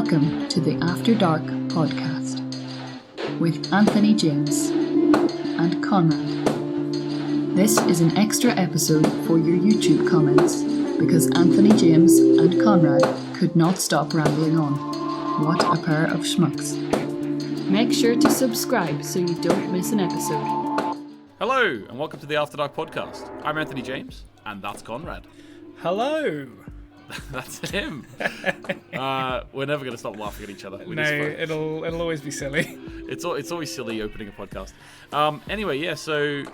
Welcome to the After Dark podcast with Anthony James and Konrad. This is an extra episode for your YouTube comments because Anthony James and Konrad could not stop rambling on. What a pair of schmucks. Make sure to subscribe so you don't miss an episode. Hello and welcome to the After Dark podcast. I'm Anthony James and that's Konrad. Hello. That's him. We're never going to stop laughing at each other. It'll always be silly. It's always silly opening a podcast. Anyway, so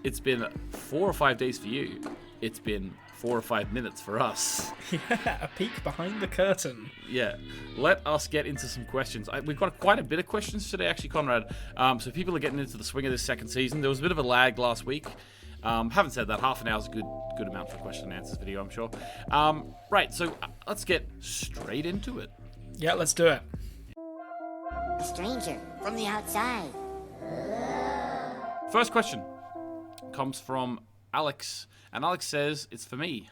it's been 4 or 5 days for you. It's been 4 or 5 minutes for us. Yeah, a peek behind the curtain. Yeah, let us get into some questions. We've got quite a bit of questions today, actually, Konrad. So people are getting into the swing of this second season. There was a bit of a lag last week. Haven't said that. Half an hour is a good amount for a question and answers video, I'm sure. Right, so let's get straight into it. Yeah, let's do it. A stranger from the outside. First question comes from Alex, and Alex says it's for me.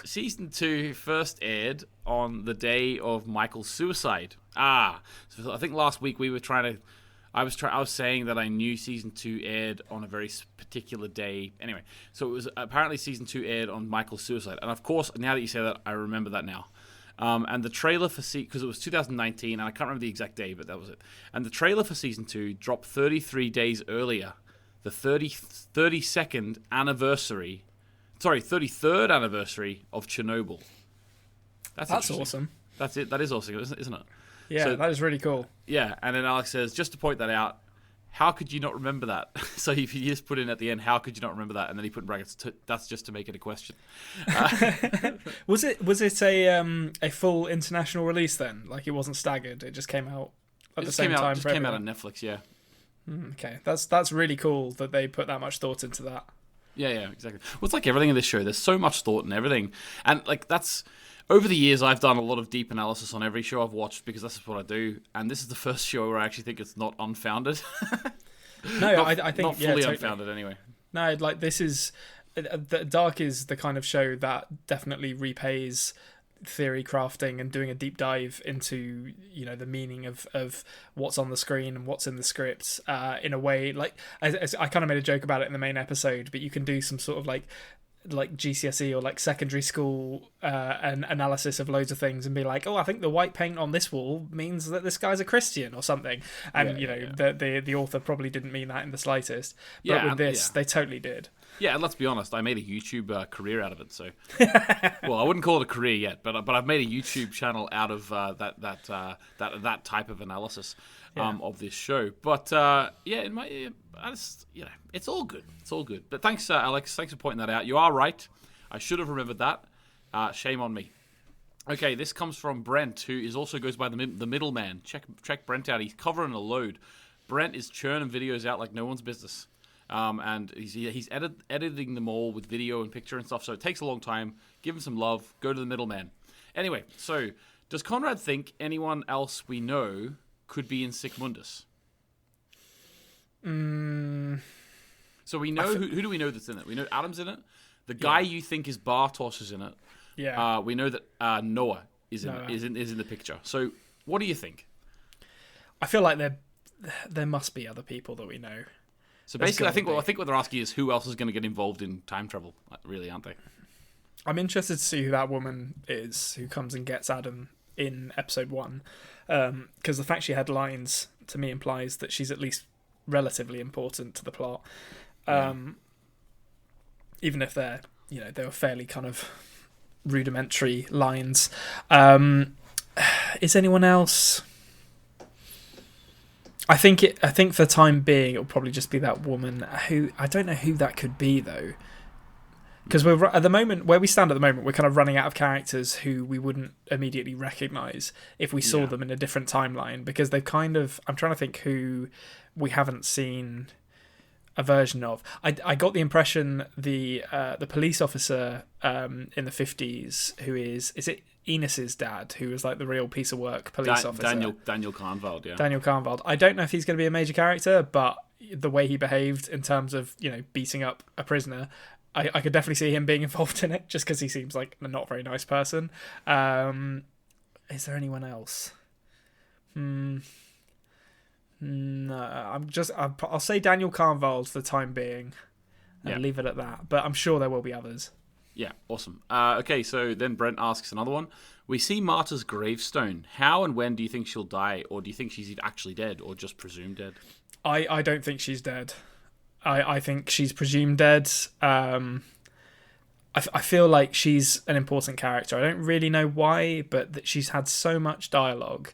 Season 2 first aired on the day of Michael's suicide. So I think last week we were I was saying that I knew season 2 aired on a very particular day. Anyway, so it was apparently season 2 aired on Michael's suicide, and of course, now that you say that, I remember that now. And the trailer for because it was 2019, and I can't remember the exact day, but that was it. And the trailer for season 2 dropped 33 days earlier, the 33rd anniversary of Chernobyl. That's awesome. That's it. That is awesome, isn't it? Yeah, so, that is really cool. Yeah, and then Alex says, just to point that out, how could you not remember that? So if you just put in at the end, how could you not remember that? And then he put in brackets, that's just to make it a question. Was it a full international release then? Like it wasn't staggered, it just came out at the same time? It just came out on Netflix, yeah. Okay, that's really cool that they put that much thought into that. Yeah, exactly. Well, it's like everything in this show. There's so much thought in everything. And like that's... Over the years, I've done a lot of deep analysis on every show I've watched because that's what I do. And this is the first show where I actually think it's not unfounded. No, I think not fully totally. unfounded anyway. No, like this is Dark is the kind of show that definitely repays theory crafting and doing a deep dive into the meaning of what's on the screen and what's in the script in a way like as I kind of made a joke about it in the main episode, but you can do some sort of like GCSE or like secondary school an analysis of loads of things and be like, I think the white paint on this wall means that this guy's a Christian or something, and the author probably didn't mean that in the slightest, but with this they totally did. Yeah, and let's be honest, I made a YouTube career out of it. So, well, I wouldn't call it a career yet, but I've made a YouTube channel out of that type of analysis of this show. But it's all good. It's all good. But thanks, Alex. Thanks for pointing that out. You are right. I should have remembered that. Shame on me. Okay, this comes from Brent, who also goes by the middleman. Check Brent out. He's covering a load. Brent is churning videos out like no one's business. And he's editing them all with video and picture and stuff, so it takes a long time. Give him some love. Go to the middleman. Anyway, so does Konrad think anyone else we know could be in Sic Mundus? So we know who do we know that's in it? We know Adam's in it. The guy you think is Bartos is in it. Yeah. We know that Noah is in the picture. So what do you think? I feel like there must be other people that we know. So basically, I think what they're asking is who else is going to get involved in time travel, really, aren't they? I'm interested to see who that woman is who comes and gets Adam in episode 1, because the fact she had lines to me implies that she's at least relatively important to the plot, even if they were fairly kind of rudimentary lines. Is anyone else? I think for the time being it'll probably just be that woman who I don't know who that could be though, because we're at the moment where we stand at the moment, we're kind of running out of characters who we wouldn't immediately recognise if we saw them in a different timeline, because they've kind of, I'm trying to think who we haven't seen a version of. I got the impression the police officer in the 50s who is it Enos's dad, who was like the real piece of work police officer. Daniel Konrad, yeah. Daniel Konrad. I don't know if he's going to be a major character, but the way he behaved in terms of beating up a prisoner I could definitely see him being involved in it, just because he seems like a not very nice person. Is there anyone else? No, I'll say Daniel Kahnwald for the time being, and leave it at that. But I'm sure there will be others. Yeah, awesome. Okay, so then Brent asks another one. We see Marta's gravestone. How and when do you think she'll die? Or do you think she's actually dead or just presumed dead? I don't think she's dead. I think she's presumed dead. I feel like she's an important character. I don't really know why, but that she's had so much dialogue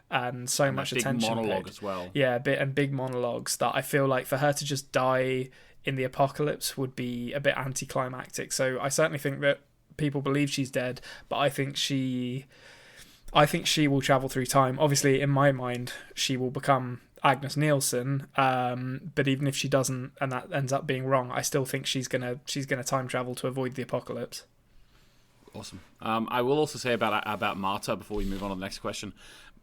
and so much attention. Big monologue paid. as well. Yeah, big monologues that I feel like for her to just die in the apocalypse would be a bit anticlimactic. So I certainly think that people believe she's dead, but I think she will travel through time. Obviously, in my mind, she will become Agnes Nielsen, but even if she doesn't, and that ends up being wrong, I still think she's gonna time travel to avoid the apocalypse. Awesome. I will also say about Marta before we move on to the next question.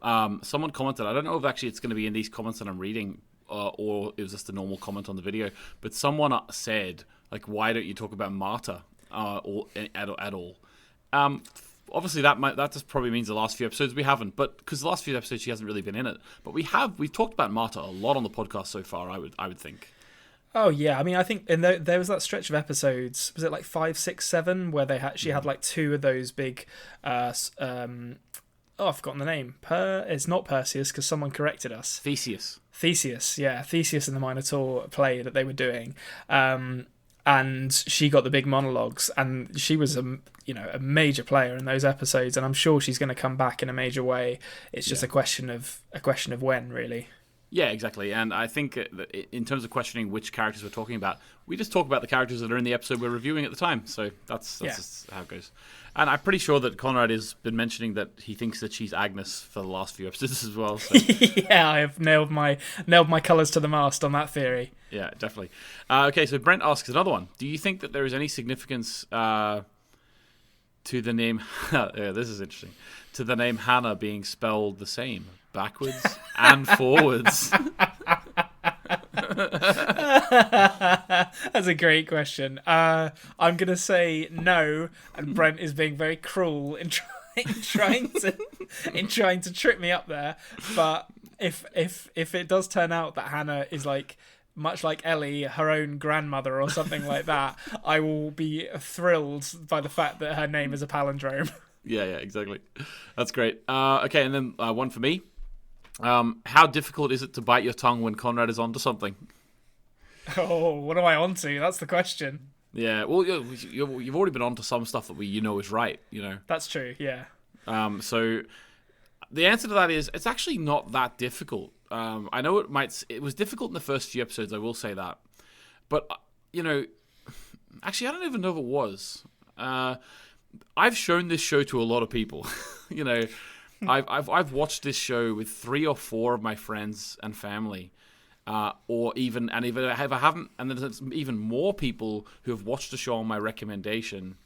Someone commented, I don't know if actually it's going to be in these comments that I'm reading, or it was just a normal comment on the video, but someone said, like, why don't you talk about Marta or at all? Obviously, that just probably means the last few episodes we haven't, but because the last few episodes she hasn't really been in it. But we've talked about Marta a lot on the podcast so far. I would think. Oh yeah, I mean, I think there was that stretch of episodes. Was it like 5, 6, 7 where she had like 2 of those big. I've forgotten the name. It's not Perseus because someone corrected us. Theseus, yeah, Theseus and the Minotaur play that they were doing. And she got the big monologues, and she was a major player in those episodes, and I'm sure she's going to come back in a major way. It's just a question of when, really. Yeah, exactly. And I think in terms of questioning which characters we're talking about, we just talk about the characters that are in the episode we're reviewing at the time. So that's just how it goes. And I'm pretty sure that Konrad has been mentioning that he thinks that she's Agnes for the last few episodes as well. So. Yeah, I have nailed my colours to the mast on that theory. Yeah, definitely. Okay, so Brent asks another one. Do you think that there is any significance to the name... this is interesting. To the name Hannah being spelled the same, backwards and forwards? That's a great question. I'm going to say no, and Brent is being very cruel in trying to trip me up there. But if it does turn out that Hannah is like much like Ellie, her own grandmother or something like that, I will be thrilled by the fact that her name is a palindrome. Yeah, exactly. That's great. Okay, and then one for me. How difficult is it to bite your tongue when Konrad is onto something? Oh, what am I onto? That's the question. Yeah, well, you've already been onto some stuff that is right, That's true, yeah. So the answer to that is it's actually not that difficult. I know it was difficult in the first few episodes, I will say that. But, actually, I don't even know if it was. I've shown this show to a lot of people. I've watched this show with 3 or 4 of my friends and family, or even, and if I haven't, and there's even more people who have watched the show on my recommendation,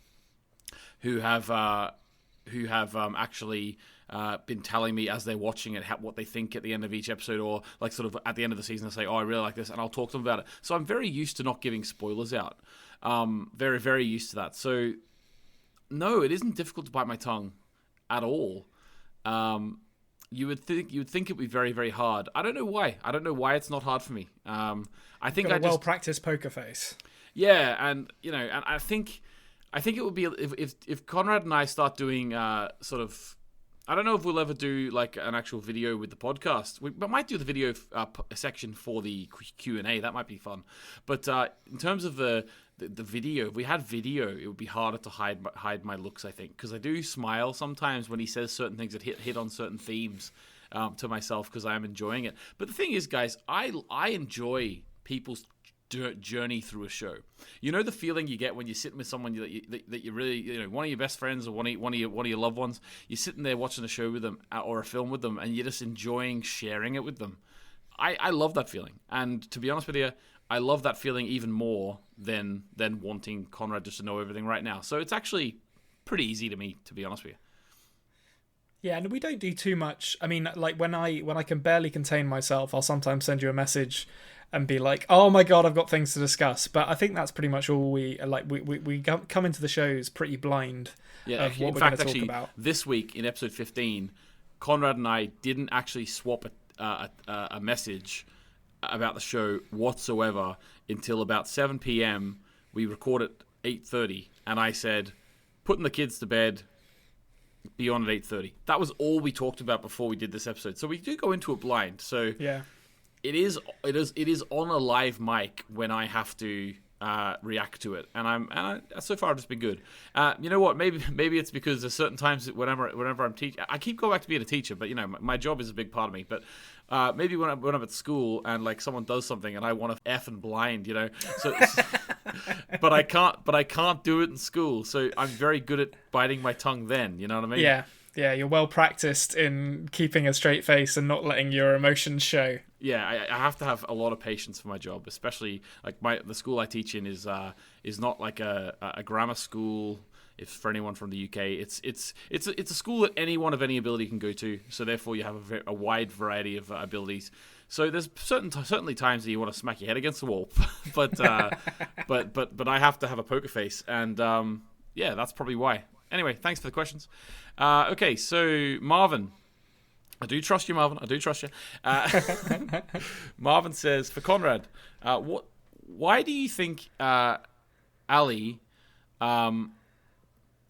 who have actually been telling me as they're watching it what they think at the end of each episode, or like sort of at the end of the season, they say, "Oh, I really like this," and I'll talk to them about it. So I'm very used to not giving spoilers out. Very, very used to that. So no, it isn't difficult to bite my tongue at all. You would think it would be very, very hard. I don't know why. I don't know why it's not hard for me. I think Got a well-practiced poker face. Yeah, and and I think it would be if Konrad and I start doing sort of. I don't know if we'll ever do like an actual video with the podcast. We might do the video section for the Q&A. That might be fun. But in terms of the video, if we had video, it would be harder to hide my looks, I think, because I do smile sometimes when he says certain things that hit on certain themes to myself, because I am enjoying it. But the thing is, guys, I enjoy people's journey through a show. The feeling you get when you're sitting with someone that you really, one of your best friends or one of your loved ones. You're sitting there watching a show with them or a film with them, and you're just enjoying sharing it with them. I love that feeling, and to be honest with you, I love that feeling even more than wanting Konrad just to know everything right now. So it's actually pretty easy to me, to be honest with you. Yeah, and we don't do too much. I mean, like when I can barely contain myself, I'll sometimes send you a message and be like, oh my god, I've got things to discuss. But I think that's pretty much all we like. We come into the shows pretty blind of what we're going to talk about. This week in episode 15, Konrad and I didn't actually swap a message about the show whatsoever until about 7 p.m. We recorded at 8:30, and I said, putting the kids to bed, be on at 8:30. That was all we talked about before we did this episode. So we do go into it blind. So yeah, it is on a live mic when I have to react to it, and so far it's been good. You know what? Maybe it's because there's certain times that whenever I'm teaching, I keep going back to being a teacher, but you know my job is a big part of me. But maybe when I'm at school and like someone does something and I want to F and blind, you know, so but I can't do it in school, so I'm very good at biting my tongue then. You know what I mean? Yeah, you're well practiced in keeping a straight face and not letting your emotions show. Yeah, I have to have a lot of patience for my job, especially like the school I teach in is not like a grammar school. If for anyone from the UK, it's a school that anyone of any ability can go to. So therefore, you have a wide variety of abilities. So there's certainly times that you want to smack your head against the wall, but I have to have a poker face, and yeah, that's probably why. Anyway, thanks for the questions. Okay, so Marvin. I do trust you, Marvin. I do trust you. Marvin says, for Konrad, why do you think Ali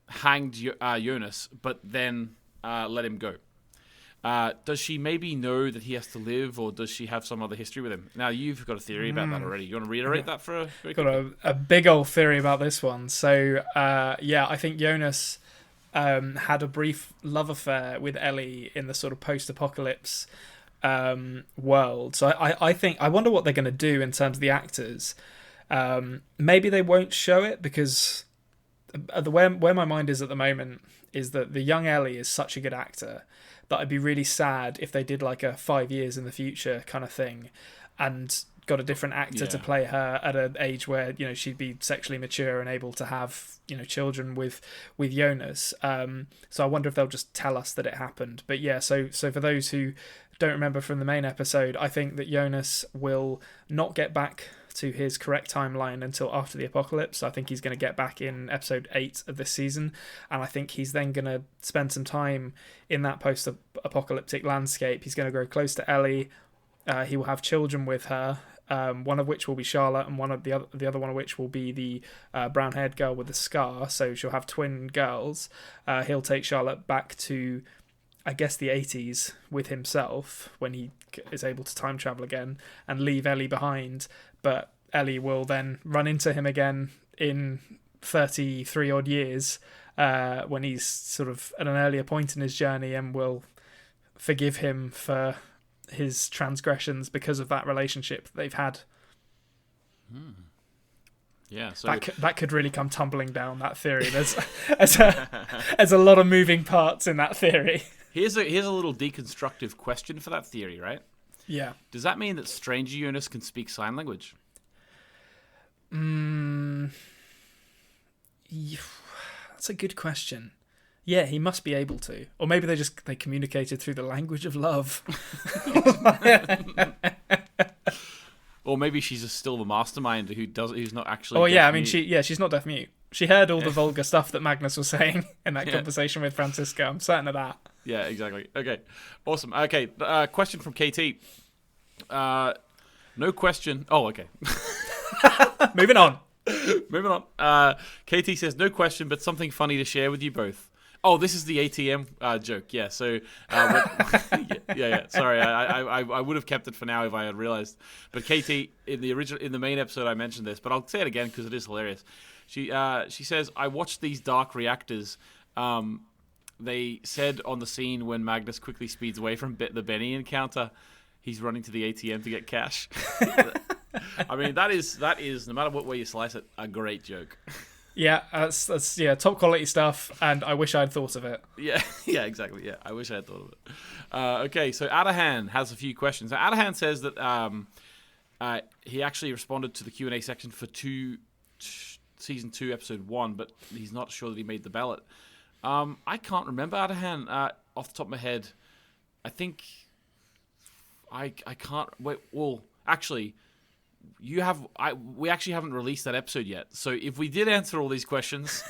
hanged Jonas, but then let him go? Does she maybe know that he has to live, or does she have some other history with him? Now, you've got a theory about that already. You want to reiterate that for a got a big old theory about this one. So, yeah, I think Jonas had a brief love affair with Ellie in the sort of post-apocalypse world. So I wonder what they're going to do in terms of the actors. Maybe they won't show it, because where my mind is at the moment is that the young Ellie is such a good actor that I'd be really sad if they did like a 5 years in the future kind of thing and got a different actor to play her at an age where, you know, she'd be sexually mature and able to have, you know, children with Jonas. So I wonder if they'll just tell us that it happened. But yeah, so for those who don't remember from the main episode, I think that Jonas will not get back to his correct timeline until after the apocalypse. I think he's going to get back in episode 8 of this season, and I think he's then going to spend some time in that post-apocalyptic landscape. He's going to grow close to Ellie. He will have children with her, one of which will be Charlotte, and the other one of which will be the brown-haired girl with the scar. So she'll have twin girls. He'll take Charlotte back to, I guess, the 80s with himself when he is able to time travel again, and leave Ellie behind. But Ellie will then run into him again in 33 odd years when he's sort of at an earlier point in his journey, and will forgive him for his transgressions because of that relationship they've had. Yeah, so that could really come tumbling down, that theory. There's a lot of moving parts in that theory. Here's a little deconstructive question for that theory, right? Yeah. Does that mean that Stranger Jonas can speak sign language? That's a good question. Yeah, he must be able to. Or maybe they communicated through the language of love. Or maybe she's still the mastermind who's not actually. Oh yeah, I mean she's not deaf mute. She heard all the vulgar stuff that Magnus was saying in that conversation with Francisca. I'm certain of that. Yeah, exactly. Okay, awesome. Okay, question from KT. No question. Oh, okay. Moving on. KT says, no question, but something funny to share with you both. Oh, this is the ATM joke. Yeah, so yeah. Sorry, I would have kept it for now if I had realized. But KT, in the main episode, I mentioned this, but I'll say it again because it is hilarious. She says, I watched these dark reactors. They said on the scene when Magnus quickly speeds away from the Benny encounter, he's running to the ATM to get cash. I mean, that is no matter what way you slice it, a great joke. Yeah, that's top quality stuff, and I wish I'd thought of it. Yeah, exactly. Yeah, I wish I had thought of it. Okay, so Adahan has a few questions. Now, Adahan says that he actually responded to the Q&A section for season 2, episode 1, but he's not sure that he made the ballot. I can't remember, Adahan, off the top of my head. I think I can't. Wait, well, actually, we actually haven't released that episode yet. So if we did answer all these questions,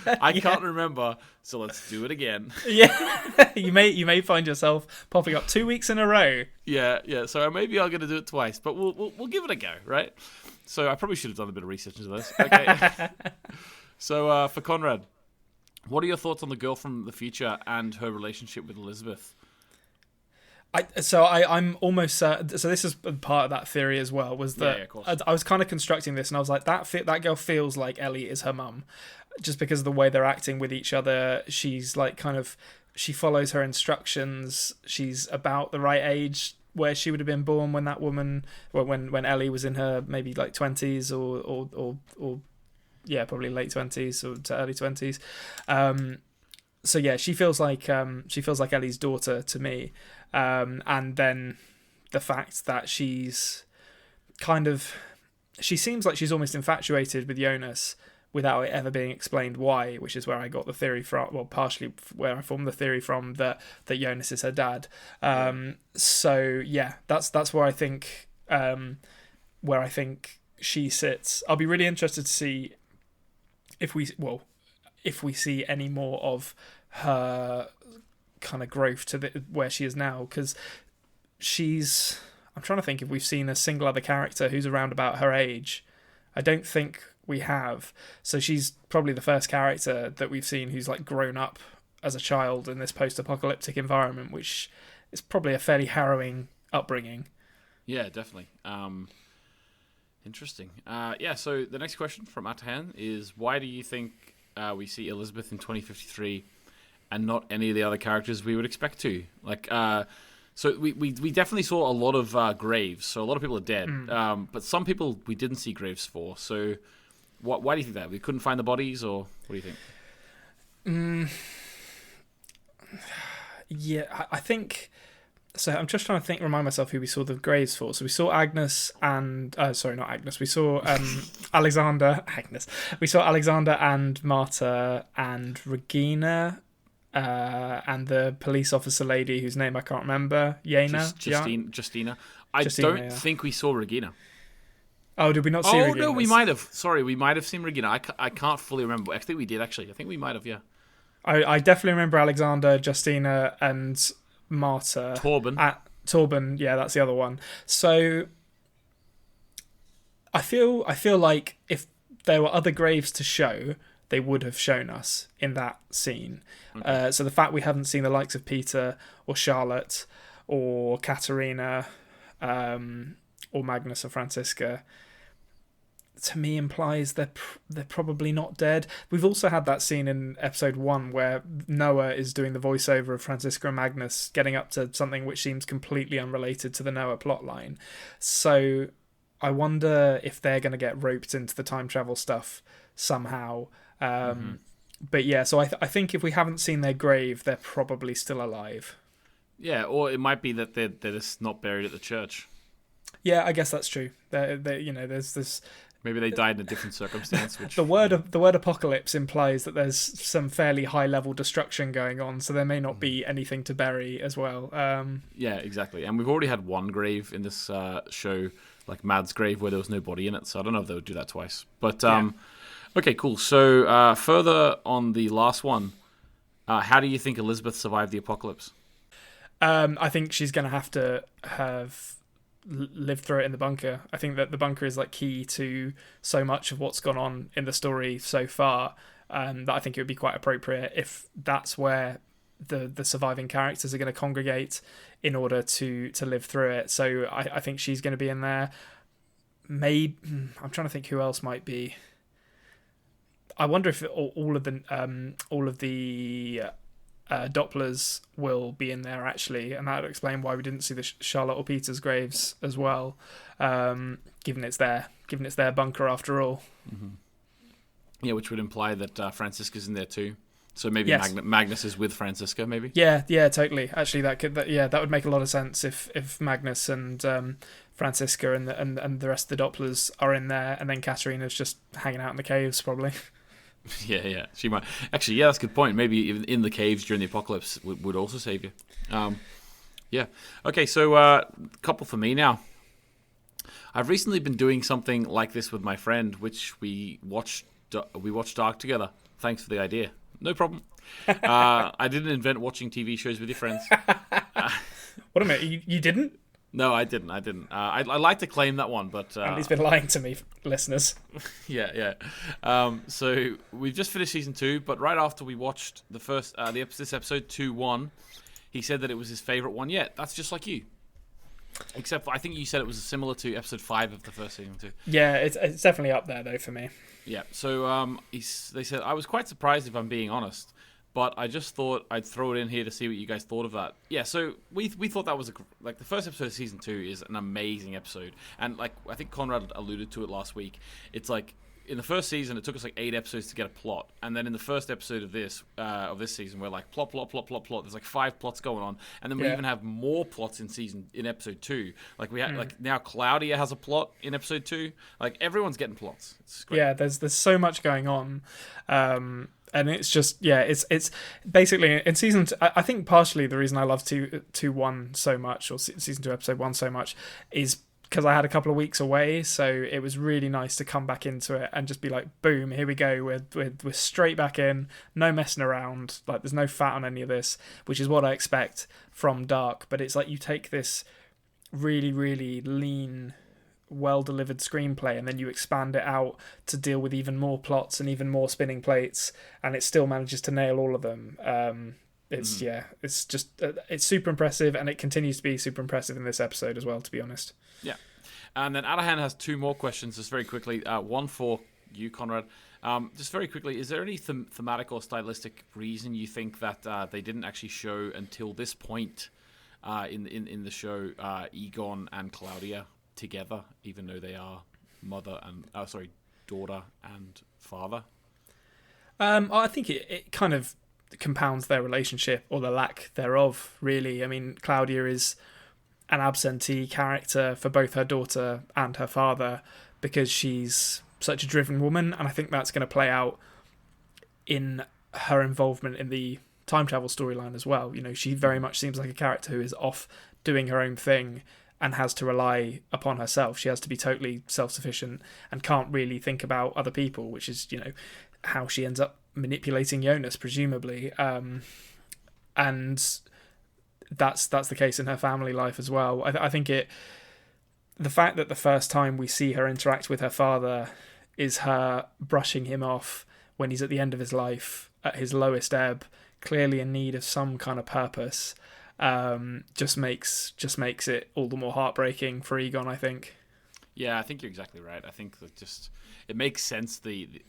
I can't remember. So let's do it again. Yeah, you may find yourself popping up 2 weeks in a row. Yeah. So maybe I'm going to do it twice, but we'll give it a go, right? So I probably should have done a bit of research into this. Okay. So for Konrad, what are your thoughts on the girl from the future and her relationship with Elizabeth? I'm almost certain. So this is part of that theory as well. Was that of course. I was kind of constructing this, and I was like, that girl feels like Ellie is her mum, just because of the way they're acting with each other. She's like she follows her instructions. She's about the right age where she would have been born when that woman, when Ellie was in her maybe like 20s or yeah, probably late 20s or to early 20s. So yeah, she feels like Ellie's daughter to me. And then the fact that she seems like she's almost infatuated with Jonas without it ever being explained why, which is where I got the theory from, well, partially where I formed the theory from that Jonas is her dad. So yeah, that's where I think she sits. I'll be really interested to see if we see any more of her kind of growth to where she is now, because I'm trying to think if we've seen a single other character who's around about her age. I don't think we have. So she's probably the first character that we've seen who's like grown up as a child in this post-apocalyptic environment, which is probably a fairly harrowing upbringing. Yeah, definitely. Interesting. So the next question from Atahan is, why do you think we see Elizabeth in 2053 and not any of the other characters we would expect to? Like, so we definitely saw a lot of graves, so a lot of people are dead. But some people we didn't see graves for. So why do you think that? We couldn't find the bodies, or what do you think? Yeah, I think... So I'm just trying to remind myself who we saw the graves for. So we saw Agnes and... sorry, not Agnes. We saw Alexander... Agnes. We saw Alexander and Marta and Regina... and the police officer lady whose name I can't remember, Justina. I don't think we saw Regina. Oh, did we not see Regina? Oh, no, we might have. Sorry, we might have seen Regina. I can't fully remember. I think we did, actually. I think we might have, yeah. I definitely remember Alexander, Justina, and Marta. Torben, yeah, that's the other one. So I feel like if there were other graves to show, they would have shown us in that scene. Okay. So the fact we haven't seen the likes of Peter or Charlotte or Katerina or Magnus or Franziska, to me implies they're probably not dead. We've also had that scene in episode 1 where Noah is doing the voiceover of Franziska and Magnus getting up to something which seems completely unrelated to the Noah plotline. So I wonder if they're going to get roped into the time travel stuff somehow. But yeah, so I think if we haven't seen their grave, they're probably still alive. Yeah, or it might be that they're just not buried at the church. Yeah, I guess that's true. There's this. Maybe they died in a different circumstance. Which the word apocalypse implies that there's some fairly high level destruction going on, so there may not be anything to bury as well. Yeah, exactly. And we've already had one grave in this show, like Mad's grave, where there was no body in it. So I don't know if they would do that twice. But okay, cool. So further on the last one, how do you think Elizabeth survived the apocalypse? I think she's going to have lived through it in the bunker. I think that the bunker is like key to so much of what's gone on in the story so far, that I think it would be quite appropriate if that's where the surviving characters are going to congregate in order to live through it. So I think she's going to be in there. Maybe I'm trying to think who else might be. I wonder if all of the Dopplers will be in there actually, and that would explain why we didn't see the Charlotte or Peter's graves as well, given it's their bunker after all. Mm-hmm. Yeah, which would imply that Franziska's in there too. So maybe yes. Magnus is with Franziska, maybe. Yeah, totally. Actually, that would make a lot of sense if Magnus and Franziska and the rest of the Dopplers are in there, and then Katerina's just hanging out in the caves probably. Yeah. She might. Actually, yeah, that's a good point. Maybe even in the caves during the apocalypse would also save you. Yeah. Okay, so a couple for me now. I've recently been doing something like this with my friend, which we watched Dark together. Thanks for the idea. No problem. I didn't invent watching TV shows with your friends. What a minute, you didn't? No, I didn't. I like to claim that one, but Andy's been lying to me, listeners. yeah. So we've just finished season 2, but right after we watched this episode 2-1, he said that it was his favorite one yet. That's just like you. Except for, I think you said it was similar to episode 5 of the first season too. Yeah, it's definitely up there though for me. Yeah. So they said I was quite surprised, if I'm being honest, but I just thought I'd throw it in here to see what you guys thought of that. Yeah. So we thought that was the first episode of season 2 is an amazing episode, and like I think Konrad alluded to it last week. It's like, in the first season, it took us like 8 episodes to get a plot, and then in the first episode of this season, we're like plot. There's like 5 plots going on, and then we even have more plots in episode 2. Like we had like now Claudia has a plot in episode 2. Like everyone's getting plots. It's great. Yeah, there's so much going on, and it's just it's basically in season 2, I think partially the reason I love 2-1 so much, or season 2 episode 1 so much, is because I had a couple of weeks away, so it was really nice to come back into it and just be like, boom, here we go. We're straight back in, no messing around. Like there's no fat on any of this, which is what I expect from Dark. But it's like you take this really, really lean, well-delivered screenplay, and then you expand it out to deal with even more plots and even more spinning plates, and it still manages to nail all of them. It's just it's super impressive, and it continues to be super impressive in this episode as well, to be honest. Yeah. And then Adahan has 2 more questions, just very quickly. One for you, Konrad. Just very quickly, is there any thematic or stylistic reason you think that they didn't actually show until this point in the show Egon and Claudia together, even though they are daughter and father? I think it kind of compounds their relationship, or the lack thereof, really. I mean, Claudia is an absentee character for both her daughter and her father because she's such a driven woman, and I think that's going to play out in her involvement in the time travel storyline as well. You know, she very much seems like a character who is off doing her own thing and has to rely upon herself. She has to be totally self-sufficient and can't really think about other people, which is, you know, how she ends up manipulating Jonas, presumably. And that's the case in her family life as well. I think the fact that the first time we see her interact with her father is her brushing him off when he's at the end of his life, at his lowest ebb, clearly in need of some kind of purpose, just makes it all the more heartbreaking for Egon, I think. Yeah, I think you're exactly right. I think that it makes sense, the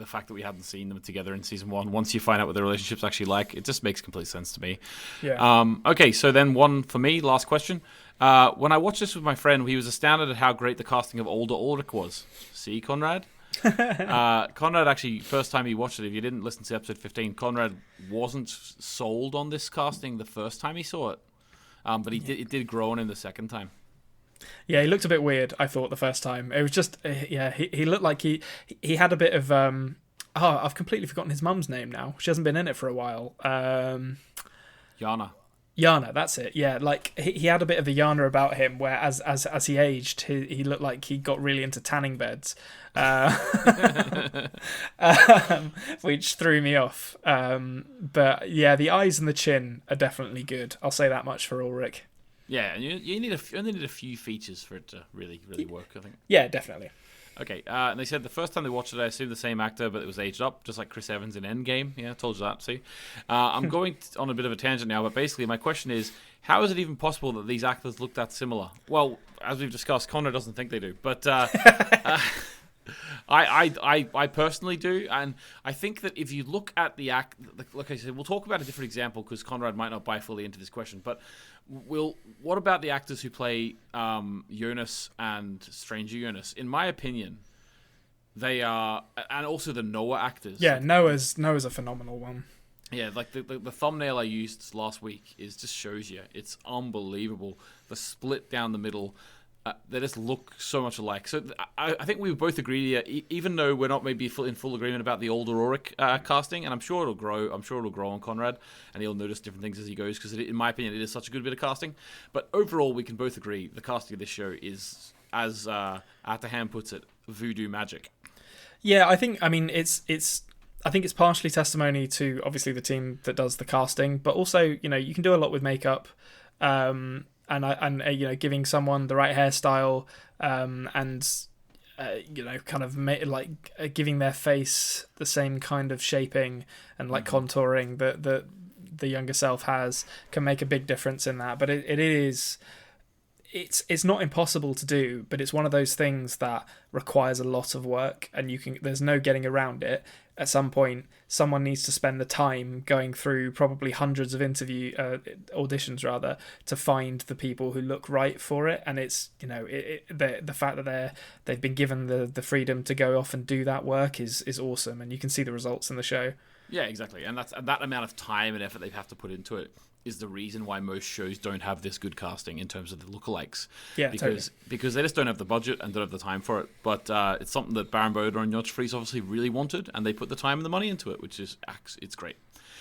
fact that we hadn't seen them together in season 1. Once you find out what their relationship's actually like, it just makes complete sense to me. Yeah. Okay, so then one for me, last question. When I watched this with my friend, he was astounded at how great the casting of older Ulrich was. See, Konrad? Konrad actually, first time he watched it, if you didn't listen to episode 15, Konrad wasn't sold on this casting the first time he saw it. But it did grow on him the second time. Yeah, he looked a bit weird, I thought, the first time. It was just, he looked like he had a bit of, I've completely forgotten his mum's name now. She hasn't been in it for a while. Jana, that's it. Yeah, like he had a bit of the Jana about him, where as he aged, he looked like he got really into tanning beds, which threw me off. But yeah, the eyes and the chin are definitely good. I'll say that much for Ulrich. Yeah, and you only need a few features for it to really work, I think. Yeah, definitely. Okay, and they said the first time they watched it, I assumed the same actor, but it was aged up, just like Chris Evans in Endgame. Yeah, I told you that, see? I'm going on a bit of a tangent now, but basically my question is, how is it even possible that these actors look that similar? Well, as we've discussed, Connor doesn't think they do, but I personally do, and I think that if you look at the act, like I said, we'll talk about a different example because Konrad might not buy fully into this question, but what about the actors who play Jonas and Stranger Jonas? In my opinion, they are, and also the Noah actors. Yeah, Noah's a phenomenal one. Yeah, like the thumbnail I used last week just shows you. It's unbelievable. The split down the middle. They just look so much alike. So I think we both agree here, even though we're not maybe in full agreement about the older Ulrich casting, and I'm sure it'll grow. I'm sure it'll grow on Konrad, and he'll notice different things as he goes, because in my opinion, it is such a good bit of casting. But overall, we can both agree the casting of this show is as Atahan puts it, voodoo magic. Yeah, I think I think it's partially testimony to obviously the team that does the casting, but also, you know, you can do a lot with makeup, and giving someone the right hairstyle, and kind of giving their face the same kind of shaping and like contouring that the younger self has can make a big difference in that. But it's not impossible to do, but it's one of those things that requires a lot of work, and there's no getting around it. At some point, someone needs to spend the time going through probably hundreds of auditions rather, to find the people who look right for it. And it's, you know, the fact that they've been given the freedom to go off and do that work is awesome, and you can see the results in the show. Yeah, exactly, and that amount of time and effort they have to put into it is the reason why most shows don't have this good casting in terms of the lookalikes. Yeah, because they just don't have the budget and don't have the time for it. But it's something that Baron Boda and Judge Freeze obviously really wanted, and they put the time and the money into it, which is it's great.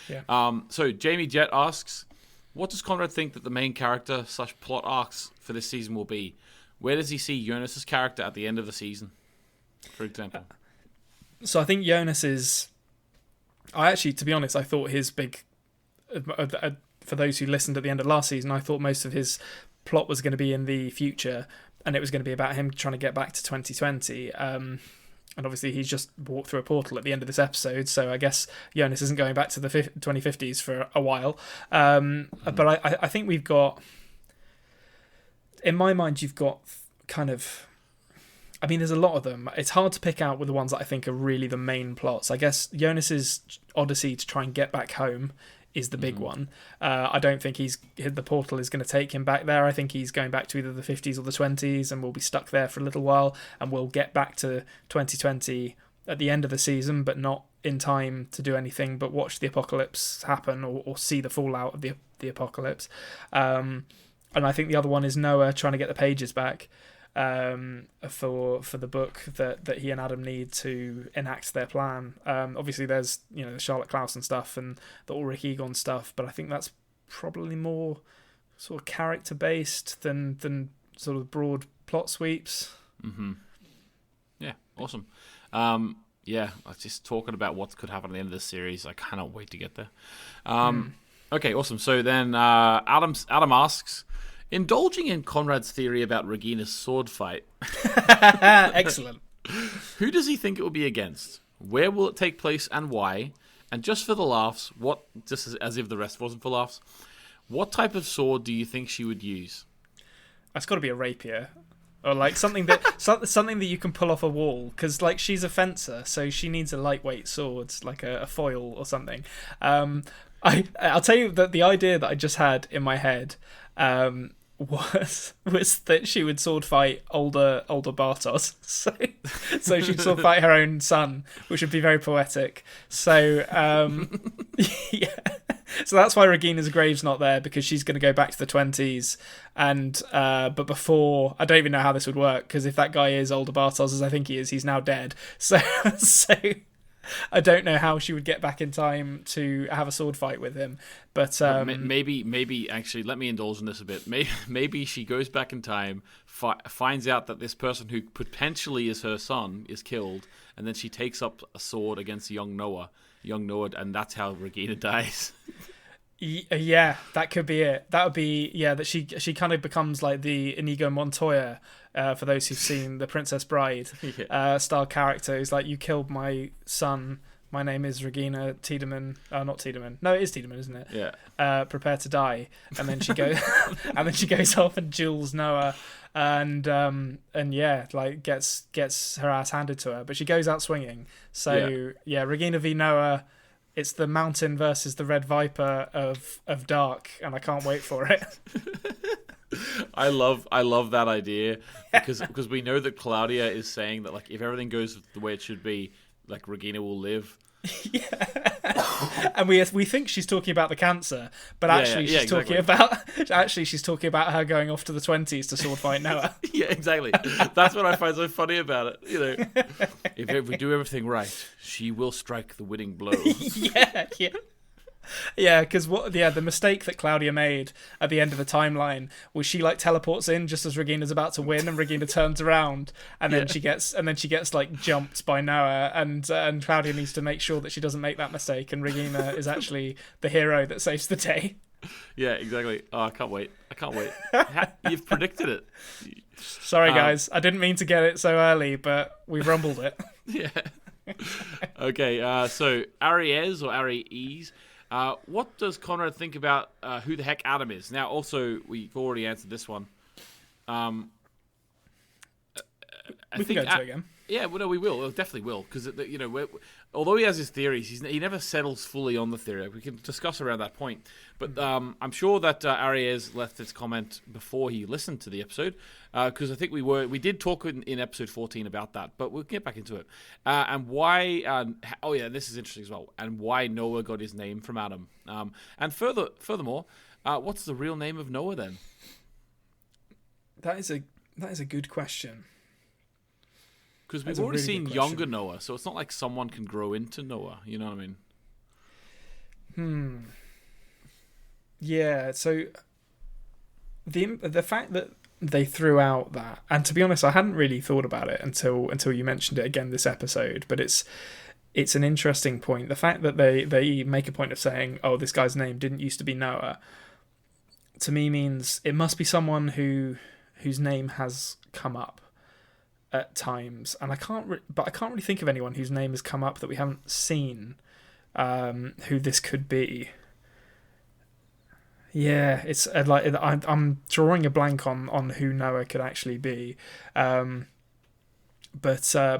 Yeah. So Jamie Jett asks, what does Konrad think that the main character / plot arcs for this season will be? Where does he see Jonas's character at the end of the season, for example? So I think Jonas is... to be honest, I thought his big... for those who listened at the end of last season, I thought most of his plot was going to be in the future, and it was going to be about him trying to get back to 2020. And obviously he's just walked through a portal at the end of this episode, so I guess Jonas isn't going back to the 2050s for a while. But I think we've got... In my mind, you've got kind of... I mean, there's a lot of them. It's hard to pick out with the ones that I think are really the main plots. I guess Jonas's odyssey to try and get back home is the big one. I don't think the portal is going to take him back there. I think he's going back to either the 50s or the 20s, and will be stuck there for a little while, and we'll get back to 2020 at the end of the season, but not in time to do anything but watch the apocalypse happen, or see the fallout of the apocalypse. And I think the other one is Noah trying to get the pages back for the book that he and Adam need to enact their plan. Obviously there's, you know, the Charlotte Clausen stuff and the Ulrich Egon stuff, but I think that's probably more sort of character based than sort of broad plot sweeps. Yeah, awesome. Just talking about what could happen at the end of this series, I cannot wait to get there. Okay, awesome. So then Adam asks, indulging in Konrad's theory about Regina's sword fight. Excellent. Who does he think it will be against? Where will it take place and why? And just for the laughs, just as if the rest wasn't for laughs, what type of sword do you think she would use? It's got to be a rapier, or like something that you can pull off a wall, because like she's a fencer, so she needs a lightweight sword, like a foil or something. I'll tell you that the idea that I just had in my head was that she would sword fight older Bartos, so she'd sword fight her own son, which would be very poetic. So yeah, so that's why Regina's grave's not there, because she's going to go back to the 20s, and but before, I don't even know how this would work, because if that guy is older Bartos as I think he is, he's now dead. So I don't know how she would get back in time to have a sword fight with him, but maybe actually, let me indulge in this a bit. Maybe she goes back in time, finds out that this person who potentially is her son is killed, and then she takes up a sword against young Noah, and that's how Regina dies. Yeah, that could be it. That would be, that she kind of becomes like the Inigo Montoya, for those who've seen The Princess Bride, style character. Who's like, you killed my son, my name is Regina Tiedemann. Not Tiedemann. No, it is Tiedemann, isn't it? Yeah. Prepare to die. And then she goes and then she goes off and duels Noah, and like gets her ass handed to her, but she goes out swinging. So Regina v Noah. It's the Mountain versus the Red Viper of Dark, and I can't wait for it. I love that idea, because we know that Claudia is saying that, like, if everything goes the way it should be, like, Regina will live. And we think she's talking about the cancer, but actually she's talking about her going off to the 20s to sword fight Noah. Yeah, exactly. That's what I find so funny about it. You know, if we do everything right, she will strike the winning blow. Yeah. Yeah, because the mistake that Claudia made at the end of the timeline was she like teleports in just as Regina's about to win, and Regina turns around, and then she gets like jumped by Noah, and Claudia needs to make sure that she doesn't make that mistake, and Regina is actually the hero that saves the day. Yeah, exactly. Oh, I can't wait. You've predicted it. Sorry, guys. I didn't mean to get it so early, but we rumbled it. Yeah. Okay, so Aries or Aries, what does Konrad think about who the heck Adam is? Now, also, we've already answered this one. We can go to it again. Yeah, well, no, we will. We definitely will, because although he has his theories, he never settles fully on the theory. We can discuss around that point. But I'm sure that Aries left his comment before he listened to the episode, because I think we did talk in episode 14 about that. But we'll get back into it. And why? This is interesting as well. And why Noah got his name from Adam. And furthermore, what's the real name of Noah then? That is a good question. Because we've already seen younger Noah, so it's not like someone can grow into Noah. You know what I mean? Yeah. So the fact that they threw out that, and to be honest, I hadn't really thought about it until you mentioned it again this episode. But it's an interesting point. The fact that they make a point of saying, "Oh, this guy's name didn't used to be Noah," to me means it must be someone whose name has come up at times, and I can't really think of anyone whose name has come up that we haven't seen. Who this could be? Yeah, it's I'm drawing a blank on who Noah could actually be. But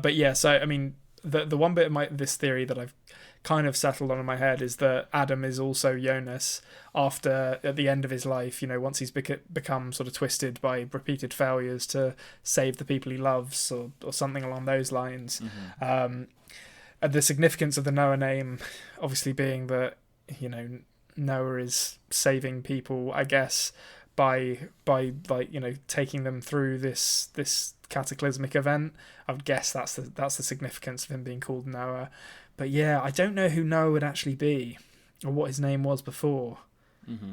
yeah. So I mean, the one bit of this theory that I've kind of settled on in my head is that Adam is also Jonas at the end of his life, once he's become sort of twisted by repeated failures to save the people he loves or something along those lines. Mm-hmm. And the significance of the Noah name obviously being that, Noah is saving people, I guess, by taking them through this cataclysmic event. I would guess that's the significance of him being called Noah. But yeah, I don't know who Noah would actually be, or what his name was before. Mm-hmm.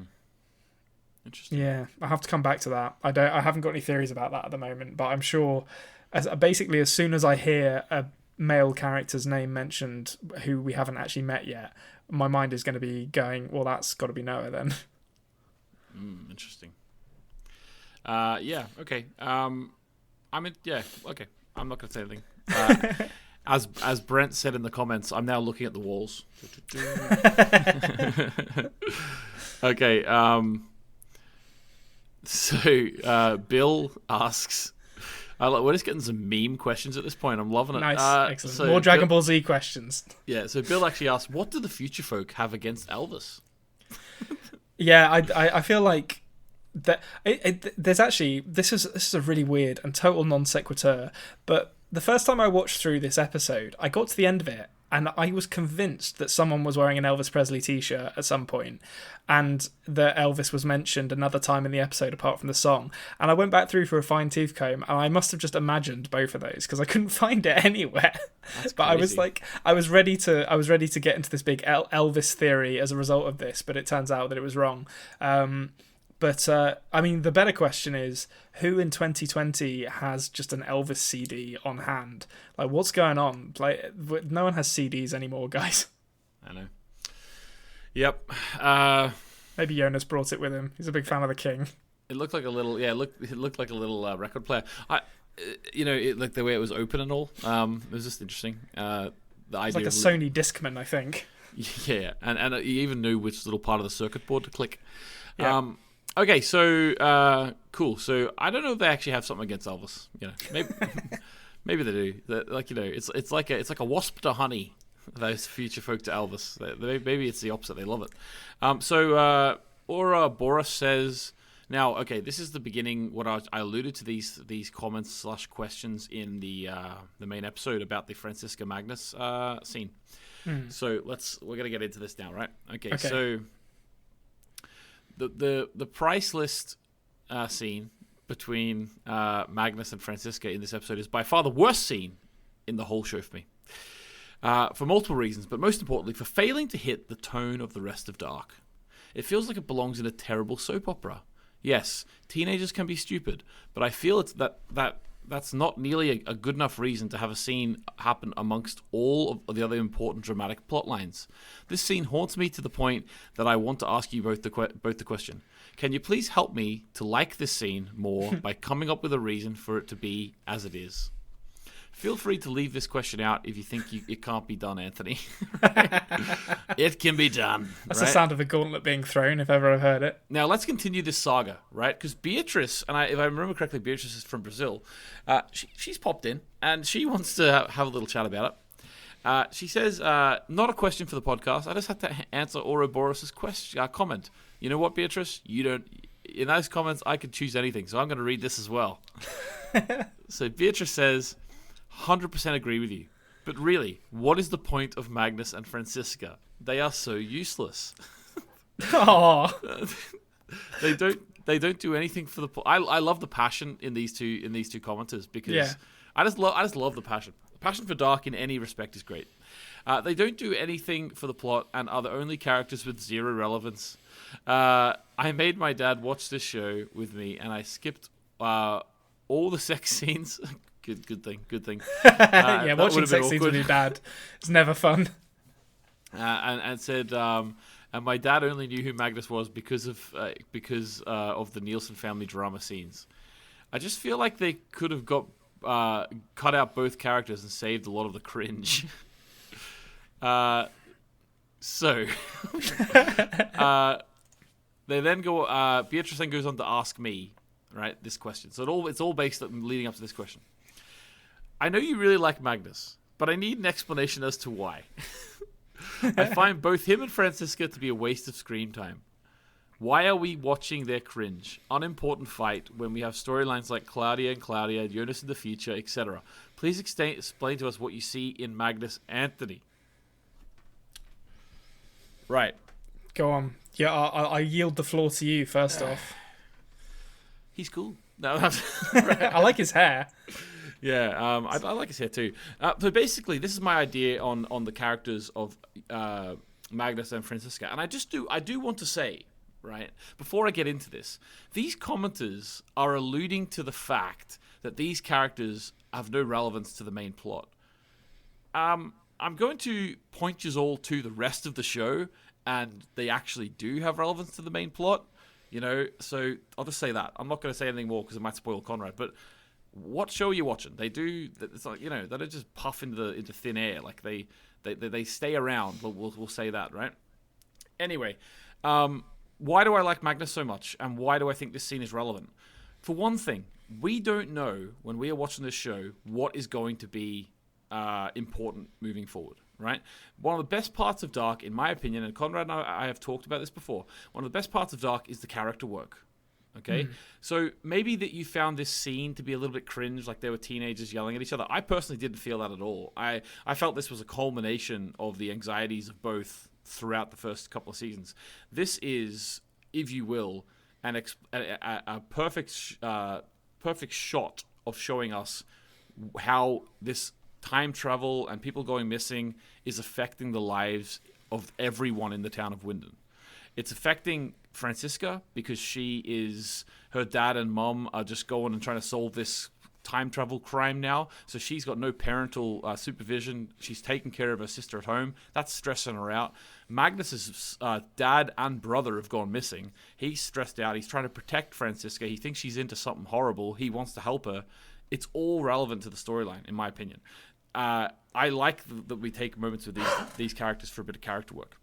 Interesting. Yeah, I have to come back to that. I haven't got any theories about that at the moment, but I'm sure, as soon as I hear a male character's name mentioned who we haven't actually met yet, my mind is going to be going, well, that's got to be Noah then. Interesting. Yeah. Okay. Yeah. Okay. I'm not going to say anything. As Brent said in the comments, I'm now looking at the walls. Okay. So Bill asks, we're just getting some meme questions at this point. I'm loving it. Nice, excellent. So more Dragon Ball Z questions. Yeah. So Bill actually asked, what do the future folk have against Elvis? Yeah, I feel like that there's actually this is a really weird and total non sequitur, but the first time I watched through this episode, I got to the end of it and I was convinced that someone was wearing an Elvis Presley t-shirt at some point, and that Elvis was mentioned another time in the episode apart from the song. And I went back through for a fine-tooth comb, and I must have just imagined both of those because I couldn't find it anywhere. But I was ready to get into this big Elvis theory as a result of this, but it turns out that it was wrong. But I mean, the better question is, who in 2020 has just an Elvis CD on hand? Like, what's going on? Like, no one has CDs anymore, guys. I know. Yep. Maybe Jonas brought it with him. He's a big fan of the King. It looked like a little, it looked like a little record player. Like the way it was open and all. It was just interesting. The idea it's like a Sony Discman, I think. Yeah, and you even knew which little part of the circuit board to click. Yeah. Okay, so cool. So I don't know if they actually have something against Elvis. Maybe maybe they do. It's like a wasp to honey. Those future folk to Elvis. Maybe it's the opposite. They love it. So Aura Boris says, now, okay, this is the beginning. What I alluded to these comments / questions in the main episode about the Francisca Magnus scene. So we're gonna get into this now, right? Okay. So. The price list scene between Magnus and Francisca in this episode is by far the worst scene in the whole show for me. for multiple reasons, but most importantly, for failing to hit the tone of the rest of Dark. It feels like it belongs in a terrible soap opera. Yes, teenagers can be stupid, but I feel it's that's not nearly a good enough reason to have a scene happen amongst all of the other important dramatic plot lines. This scene haunts me to the point that I want to ask you both the question. Can you please help me to like this scene more by coming up with a reason for it to be as it is? Feel free to leave this question out if you think it can't be done, Anthony. It can be done. That's right? the sound of a gauntlet being thrown, if ever I've heard it. Now, let's continue this saga, right? Because Beatrice, and if I remember correctly, Beatrice is from Brazil. She's popped in, and she wants to have a little chat about it. She says, not a question for the podcast. I just had to answer Ouroboros' comment. You know what, Beatrice? You don't. In those comments, I could choose anything, so I'm going to read this as well. So Beatrice says, 100% agree with you. But really, what is the point of Magnus and Franziska? They are so useless. Aww. They don't do anything for the. I love the passion in these two commenters because I just love the passion. The passion for Dark in any respect is great. They don't do anything for the plot and are the only characters with zero relevance. I made my dad watch this show with me, and I skipped all the sex scenes. Good thing. Yeah, watching sex scenes with your dad is never fun. And said, and my dad only knew who Magnus was because of the Nielsen family drama scenes. I just feel like they could have cut out both characters and saved a lot of the cringe. So they then go. Beatrice then goes on to ask me, right, this question. So it's all based leading up to this question. I know you really like Magnus, but I need an explanation as to why. I find both him and Franziska to be a waste of screen time. Why are we watching their cringe, unimportant fight when we have storylines like Claudia and Claudia, Jonas in the future, etc.? Please explain to us what you see in Magnus Anthony. Right. Go on. Yeah, I yield the floor to you first off. He's cool. No, I like his hair. Yeah, I like his hair too. So basically, this is my idea on the characters of Magnus and Franziska, and I do want to say, right, before I get into this, these commenters are alluding to the fact that these characters have no relevance to the main plot. I'm going to point you all to the rest of the show, and they actually do have relevance to the main plot. So I'll just say that. I'm not going to say anything more because it might spoil Konrad, but. What show are you watching? They do. It's like, they don't just puff into thin air. Like they stay around. We'll say that, right? Anyway, why do I like Magnus so much, and why do I think this scene is relevant? For one thing, we don't know when we are watching this show what is going to be important moving forward, right? One of the best parts of Dark, in my opinion, and Konrad and I have talked about this before. One of the best parts of Dark is the character work. Okay, so maybe that you found this scene to be a little bit cringe, like they were teenagers yelling at each other. I personally didn't feel that at all. I felt this was a culmination of the anxieties of both throughout the first couple of seasons. This is, if you will, a perfect shot of showing us how this time travel and people going missing is affecting the lives of everyone in the town of Winden. It's affecting Franziska because her dad and mom are just going and trying to solve this time travel crime now. So she's got no parental supervision. She's taking care of her sister at home. That's stressing her out. Magnus's dad and brother have gone missing. He's stressed out. He's trying to protect Franziska. He thinks she's into something horrible. He wants to help her. It's all relevant to the storyline, in my opinion. I like that we take moments with these characters for a bit of character work.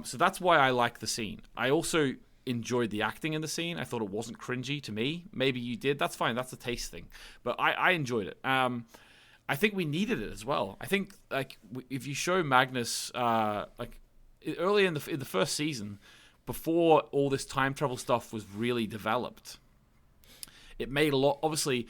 So that's why I like the scene. I also enjoyed the acting in the scene. I thought it wasn't cringy to me. Maybe you did. That's fine. That's a taste thing. But I enjoyed it. I think we needed it as well. I think if you show Magnus early in the first season, before all this time travel stuff was really developed, it made a lot. Obviously,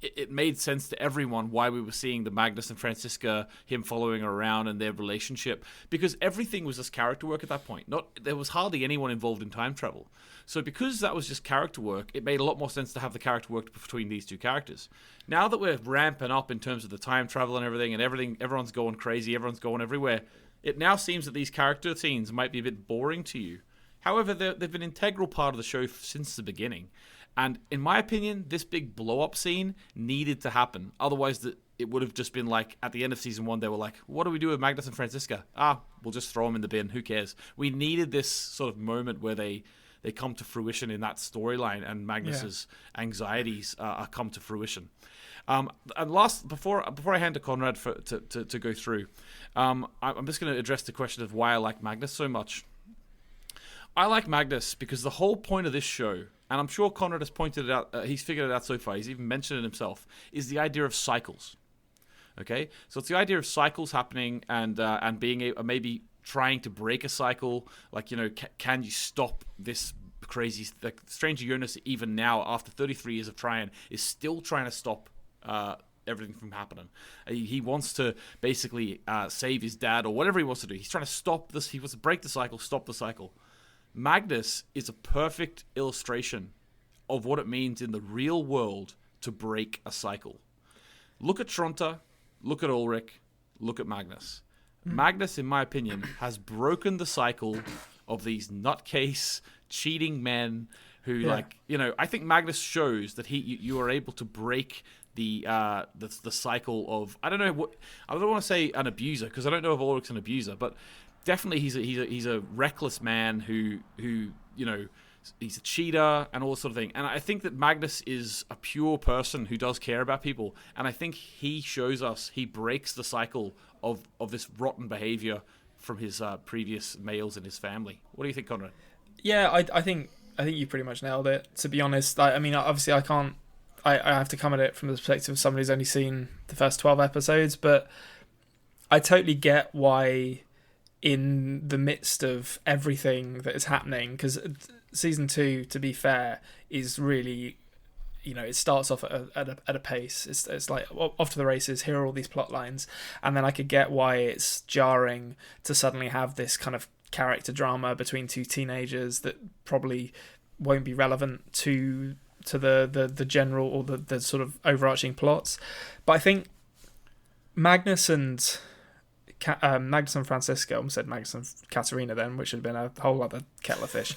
it made sense to everyone why we were seeing the Magnus and Franziska, him following her around and their relationship, because everything was just character work at that point. There was hardly anyone involved in time travel. So because that was just character work, it made a lot more sense to have the character work between these two characters. Now that we're ramping up in terms of the time travel and everyone's going crazy, everyone's going everywhere, it now seems that these character scenes might be a bit boring to you. However, they've been an integral part of the show since the beginning. And in my opinion, this big blow-up scene needed to happen. Otherwise, it would have just been like, at the end of season 1, they were like, what do we do with Magnus and Franziska? We'll just throw them in the bin. Who cares? We needed this sort of moment where they come to fruition in that storyline, and Magnus's anxieties come to fruition. And before I hand to Konrad to go through, I'm just going to address the question of why I like Magnus so much. I like Magnus because the whole point of this show, and I'm sure Konrad has pointed it out, he's figured it out so far, he's even mentioned it himself, is the idea of cycles. Okay? So it's the idea of cycles happening and being maybe trying to break a cycle, like, can you stop this crazy, like Stranger Jonas even now after 33 years of trying is still trying to stop everything from happening. He wants to basically save his dad or whatever he wants to do. He's trying to stop this. He wants to break the cycle, stop the cycle. Magnus is a perfect illustration of what it means in the real world to break a cycle. Look at Tronta, look at Ulrich, look at Magnus. Magnus, in my opinion, has broken the cycle of these nutcase, cheating men who, I think Magnus shows that you are able to break the cycle of, I don't want to say an abuser, because I don't know if Ulrich's an abuser, but definitely he's a reckless man who he's a cheater and all this sort of thing. And I think that Magnus is a pure person who does care about people, and I think he shows us he breaks the cycle of this rotten behavior from his previous males in his family. What do you think, Konrad? Yeah, I think you pretty much nailed it, to be honest. I mean, obviously I can't, I have to come at it from the perspective of somebody who's only seen the first 12 episodes, but I totally get why, in the midst of everything that is happening, because season 2, to be fair, is really, it starts off at a pace. It's like off to the races. Here are all these plot lines, and then I could get why it's jarring to suddenly have this kind of character drama between two teenagers that probably won't be relevant to the general or the sort of overarching plots. But I think Magnus and Franziska, I almost said Magnus and Katerina then, which would have been a whole other kettle of fish.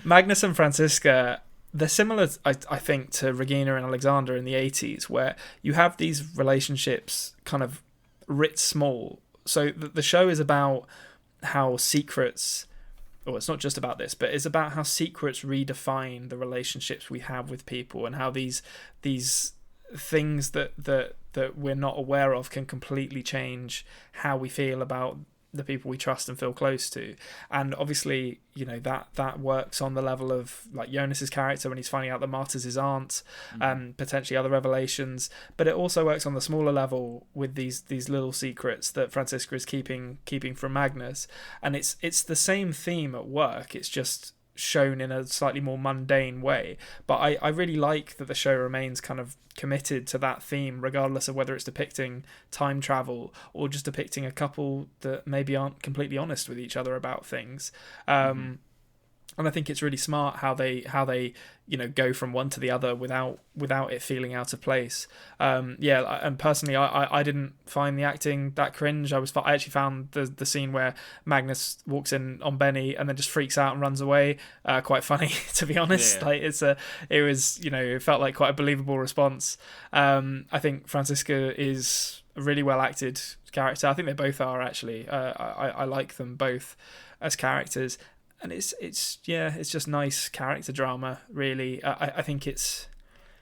Magnus and Franziska, they're similar, I think, to Regina and Alexander in the 80s, where you have these relationships kind of writ small. So the show is about how secrets, or it's not just about this, but it's about how secrets redefine the relationships we have with people, and how these things that we're not aware of can completely change how we feel about the people we trust and feel close to. And obviously, that works on the level of like Jonas's character when he's finding out that Marta's his aunt, potentially other revelations, but it also works on the smaller level with these little secrets that Franziska is keeping from Magnus. And it's the same theme at work, it's just shown in a slightly more mundane way. But I really like that the show remains kind of committed to that theme, regardless of whether it's depicting time travel or just depicting a couple that maybe aren't completely honest with each other about things. And I think it's really smart how they go from one to the other without it feeling out of place. And personally, I didn't find the acting that cringe. I actually found the scene where Magnus walks in on Benny and then just freaks out and runs away quite funny, to be honest. Yeah. It felt like quite a believable response. I think Franziska is a really well acted character. I think they both are, actually. I like them both as characters. And it's just nice character drama, really. I think it's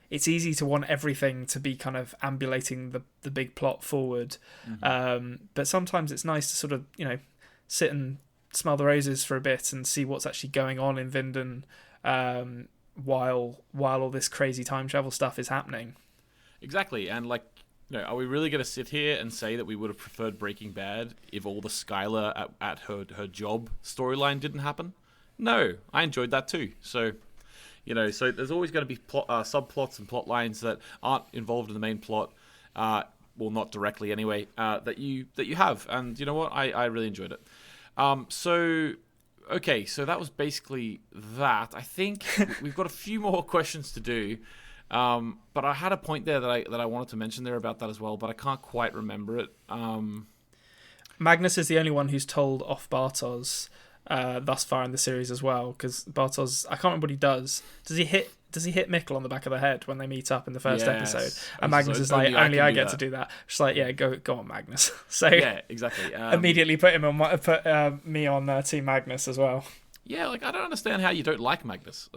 easy to want everything to be kind of ambulating the big plot forward, but sometimes it's nice to sort of sit and smell the roses for a bit and see what's actually going on in Vinden, while all this crazy time travel stuff is happening. Exactly, and are we really going to sit here and say that we would have preferred Breaking Bad if all the Skylar at her job storyline didn't happen? No, I enjoyed that too. So, So there's always going to be subplots and plot lines that aren't involved in the main plot. Well, not directly anyway. That you have, and you know what? I really enjoyed it. Okay, so that was basically that. I think we've got a few more questions to do. But I had a point there that I wanted to mention there about that as well, but I can't quite remember it. Magnus is the only one who's told off Bartos thus far in the series as well, because Bartos, I can't remember what he does. Does he hit Mikkel on the back of the head when they meet up in the first episode? And Magnus is like, only I get to do that. She's like, yeah, go on, Magnus. So yeah, exactly. Immediately put me on Team Magnus as well. Yeah, I don't understand how you don't like Magnus.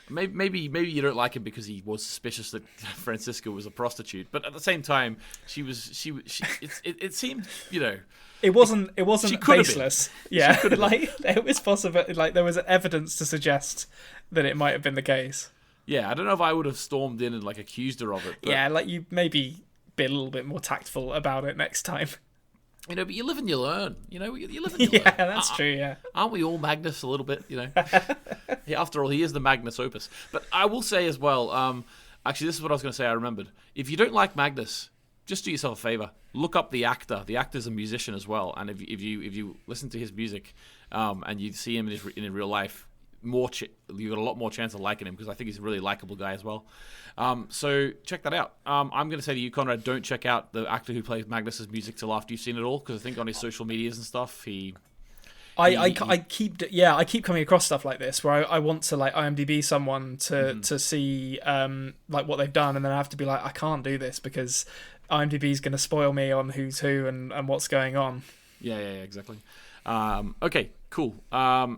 Maybe you don't like him because he was suspicious that Francisca was a prostitute, but at the same time, it seemed, It wasn't baseless. Yeah, it was possible. There was evidence to suggest that it might have been the case. Yeah, I don't know if I would have stormed in and accused her of it. But, yeah, you maybe be a little bit more tactful about it next time. But you live and you learn. You live and you learn. Yeah, that's true. Yeah, aren't we all Magnus a little bit? After all, he is the Magnus Opus. But I will say as well. Actually, this is what I was going to say. I remembered. If you don't like Magnus, just do yourself a favor. Look up the actor. The actor's a musician as well. And if you listen to his music, and you see him in real life, you got a lot more chance of liking him, because I think he's a really likable guy as well. So check that out. I'm going to say to you, Konrad, don't check out the actor who plays Magnus's music till after you've seen it all, because I think on his social medias and stuff, I keep coming across stuff like this where I want to IMDb someone to see what they've done, and then I have to be like, I can't do this because IMDb is going to spoil me on who's who and what's going on. Yeah, exactly. Okay, cool.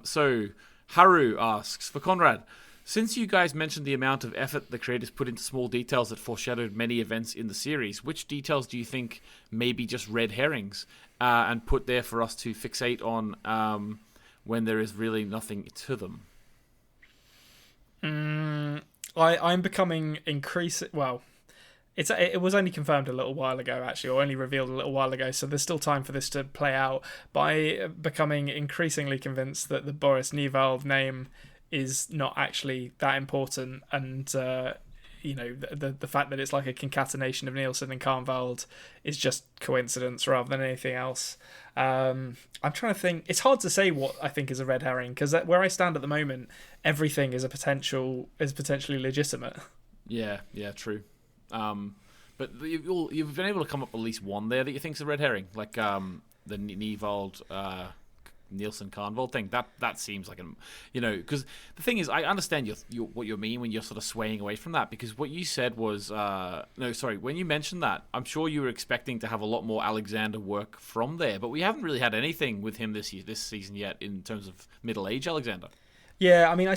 So Haru asks, for Konrad, since you guys mentioned the amount of effort the creators put into small details that foreshadowed many events in the series, which details do you think may be just red herrings and put there for us to fixate on when there is really nothing to them? I'm becoming increasing... Well, it was only confirmed a little while ago, actually, or only revealed a little while ago, so there's still time for this to play out. But I'm becoming increasingly convinced that the Boris Nivald name is not actually that important, and the fact that it's a concatenation of Nielsen and Karnvald is just coincidence rather than anything else. I'm trying to think. It's hard to say what I think is a red herring, because where I stand at the moment, everything is potentially legitimate. Yeah, true. But you've been able to come up with at least one there that you think's a red herring, like the Nivald Nielsen Karnvald thing. That seems like because the thing is, I understand what you mean when you're sort of swaying away from that, because what you said was when you mentioned that, I'm sure you were expecting to have a lot more Alexander work from there, but we haven't really had anything with him this season yet in terms of middle-aged Alexander. Yeah, I mean, I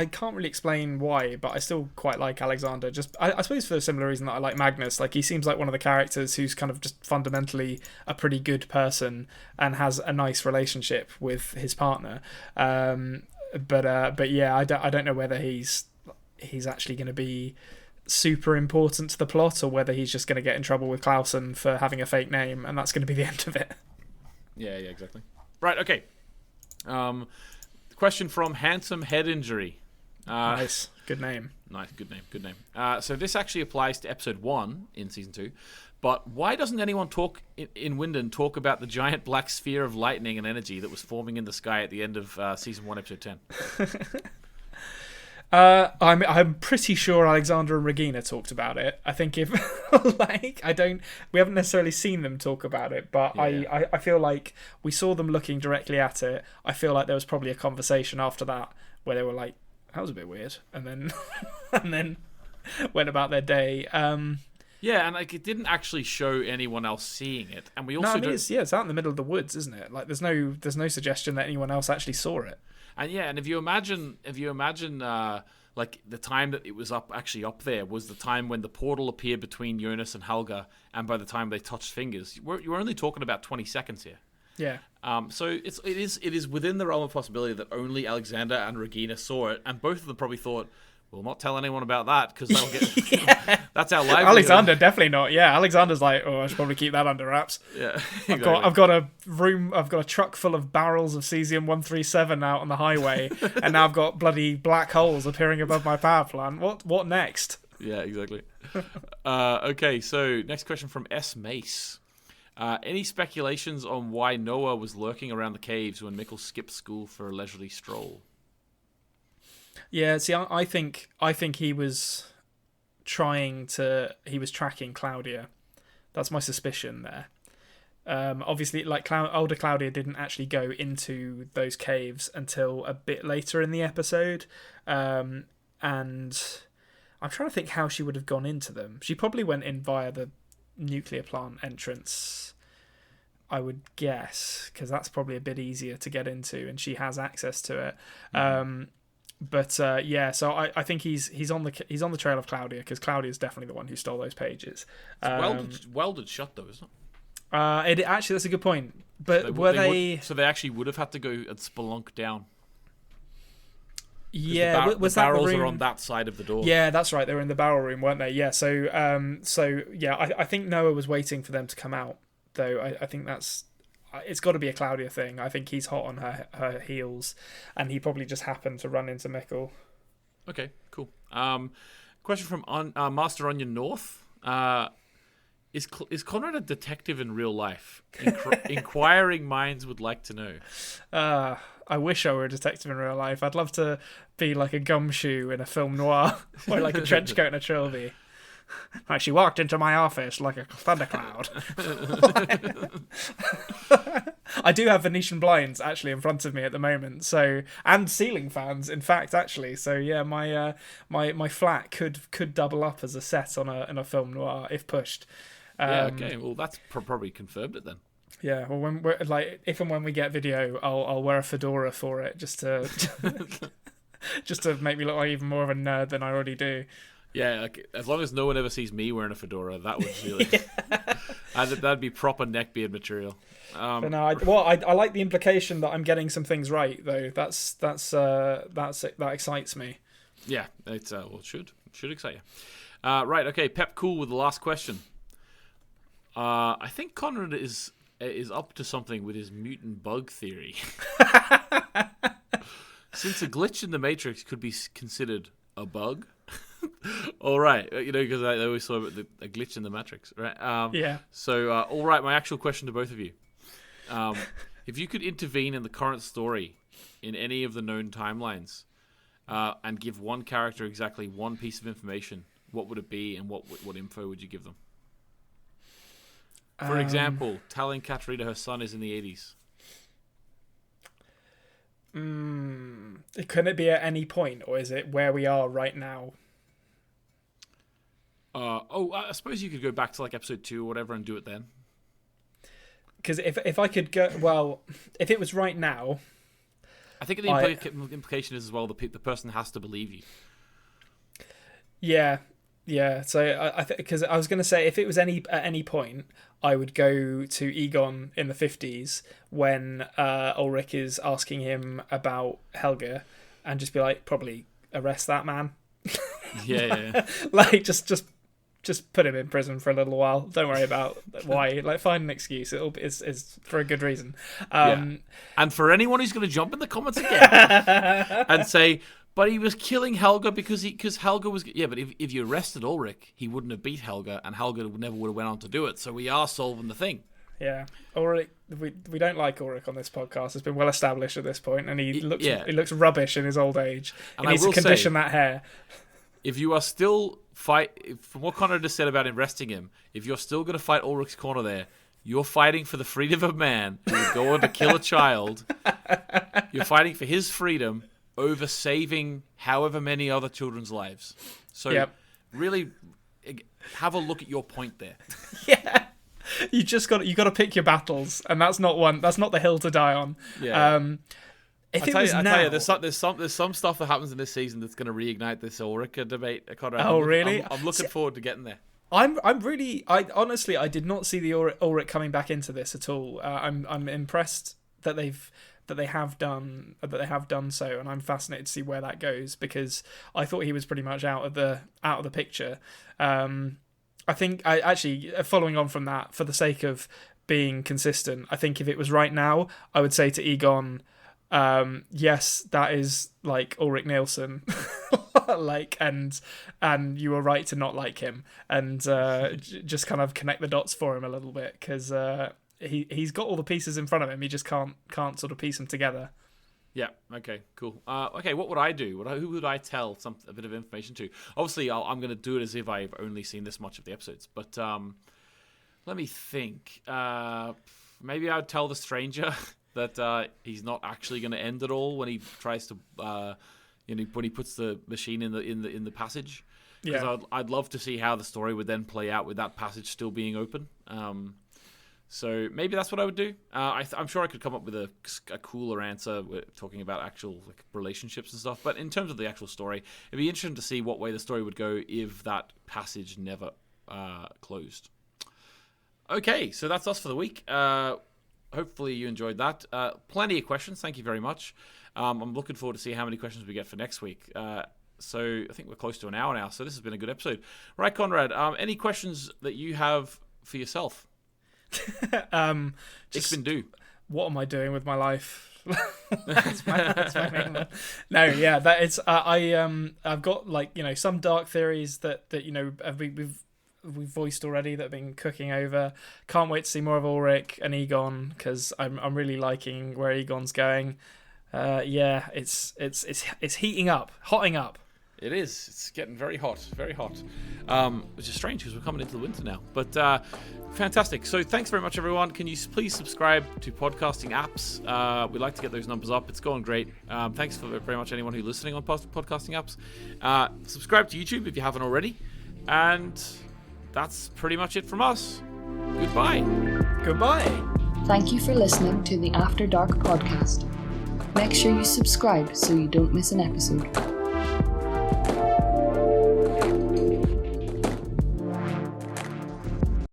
can't really explain why, but I still quite like Alexander. Just I suppose for a similar reason that I like Magnus. He seems like one of the characters who's kind of just fundamentally a pretty good person and has a nice relationship with his partner. But yeah, I don't know whether he's actually going to be super important to the plot, or whether he's just going to get in trouble with Clausen for having a fake name, and that's going to be the end of it. Yeah, exactly. Right. Okay. Question from Handsome Head Injury. Nice. Good name. Nice. Good name. So this actually applies to episode 1 in season 2. But why doesn't anyone in Winden talk about the giant black sphere of lightning and energy that was forming in the sky at the end of season 1, episode 10? I'm pretty sure Alexander and Regina talked about it. I think if we haven't necessarily seen them talk about it, but yeah. I feel like we saw them looking directly at it. I feel like there was probably a conversation after that where they were like, that was a bit weird, and then went about their day. Yeah, and it didn't actually show anyone else seeing it, and we also it's out in the middle of the woods, isn't it? There's no suggestion that anyone else actually saw it. And if you imagine, the time that it was up there was the time when the portal appeared between Jonas and Helga, and by the time they touched fingers, you're only talking about 20 seconds here. Yeah. So it is within the realm of possibility that only Alexander and Regina saw it, and both of them probably thought, We'll not tell anyone about that because that'll get. That's our livelihood. Alexander definitely not. Yeah, Alexander's like, I should probably keep that under wraps. Yeah, exactly. I've got a truck full of barrels of cesium-137 out on the highway, and now I've got bloody black holes appearing above my power plant. What next? Yeah, exactly. Okay, so next question from S. Mace. Any speculations on why Noah was lurking around the caves when Mikkel skipped school for a leisurely stroll? Yeah, see, I think he was tracking Claudia. That's my suspicion there. Obviously, like older Claudia didn't actually go into those caves until a bit later in the episode, and I'm trying to think how she would have gone into them. She probably went in via the nuclear plant entrance, I would guess, because that's probably a bit easier to get into, and she has access to it. So I think he's on the trail of Claudia, because Claudia is definitely the one who stole those pages. Welded shut though, isn't it? Actually, that's a good point. But so they actually would have had to go and spelunk down. Yeah, the barrels are on that side of the door. Yeah, that's right. They were in the barrel room, weren't they? Yeah. So I think Noah was waiting for them to come out, though. I think it's got to be a Claudia thing. I think he's hot on her heels, and he probably just happened to run into Mikkel. Okay, cool. Question from Master Onion North. Is Konrad a detective in real life? Inquiring minds would like to know. I wish I were a detective in real life. I'd love to be like a gumshoe in a film noir, or like a trench coat and a trilby. Like, she walked into my office like a thundercloud. I do have Venetian blinds actually in front of me at the moment, and ceiling fans, in fact, actually. So yeah, my flat could double up as a set on a film noir if pushed. Yeah. Okay. Well, that's probably confirmed it then. Yeah. Well, when we're like, if and when we get video, I'll wear a fedora for it, just to make me look like even more of a nerd than I already do. Yeah, like, as long as no one ever sees me wearing a fedora, that would really that'd be proper neckbeard material. But no, I like the implication that I'm getting some things right, though. That excites me. Yeah, it should excite you. Right, okay, Pep Cool with the last question. I think Konrad is up to something with his mutant bug theory. Since a glitch in the Matrix could be considered a bug. All right, because I always saw a glitch in the Matrix, right? Yeah. So, all right, my actual question to both of you. If you could intervene in the current story in any of the known timelines and give one character exactly one piece of information, what would it be, and what info would you give them? For example, telling Katarina her son is in the 80s. Can it be at any point, or is it where we are right now? I suppose you could go back to like episode 2 or whatever and do it then. Because if I could go, well, if it was right now, I think the implication is as well the person has to believe you. Yeah. So I think, because I was going to say, if it was at any point, I would go to Egon in the 50s when Ulrich is asking him about Helga, and just be like, probably arrest that man. Yeah. Like just put him in prison for a little while. Don't worry about why. Like, find an excuse. It's for a good reason. And for anyone who's going to jump in the comments again and say, but he was killing Helga because Helga was... Yeah, but if you arrested Ulrich, he wouldn't have beat Helga, and Helga never would have went on to do it. So we are solving the thing. Yeah. Ulrich, we don't like Ulrich on this podcast. It's been well established at this point, and he looks rubbish in his old age. He needs to condition that hair. If you are still from what Konrad just said about arresting him, if you're still going to fight Ulrich's corner there, you're fighting for the freedom of man who would go on to kill a child. You're fighting for his freedom over saving however many other children's lives. So really have a look at your point there. Yeah. You got to pick your battles, and that's not the hill to die on. Yeah. I tell you, there's some stuff that happens in this season that's going to reignite this Ulrich debate, Konrad. Oh, really? I'm looking forward to getting there. I honestly did not see the Ulrich coming back into this at all. I'm impressed that they've they have done so, and I'm fascinated to see where that goes, because I thought he was pretty much out of the picture. I think I actually, following on from that, for the sake of being consistent, I think if it was right now, I would say to Egon, yes, that is like Ulrich Nielsen, like, and you were right to not like him, and just kind of connect the dots for him a little bit, because he's got all the pieces in front of him. He just can't sort of piece them together. Yeah. Okay. Cool. Okay. What would I do? Who would I tell a bit of information to? Obviously, I'm going to do it as if I've only seen this much of the episodes. But let me think. Maybe I would tell the stranger that he's not actually going to end it all when he tries to, when he puts the machine in the passage. Because Yeah. I'd love to see how the story would then play out with that passage still being open. So maybe that's what I would do. I'm sure I could come up with a cooler answer talking about actual relationships and stuff. But in terms of the actual story, it'd be interesting to see what way the story would go if that passage never closed. Okay, so that's us for the week. Hopefully you enjoyed that. Plenty of questions. Thank you very much. I'm looking forward to see how many questions we get for next week. So I think we're close to an hour now. So this has been a good episode. Right, Konrad, any questions that you have for yourself? Just been do. What am I doing with my life? that's my main one. No, yeah, that it's I've got some dark theories that we've voiced already that have been cooking over. Can't wait to see more of Ulrich and Egon, because I'm really liking where Egon's going. Yeah, it's heating up, hotting up. It is. It's getting very hot, which is strange because we're coming into the winter now. But fantastic. So thanks very much, everyone. Can you please subscribe to podcasting apps? We'd like to get those numbers up. It's going great. Thanks very much anyone who's listening on podcasting apps. Subscribe to YouTube if you haven't already. And that's pretty much it from us. Goodbye. Thank you for listening to the After Dark podcast. Make sure you subscribe so you don't miss an episode.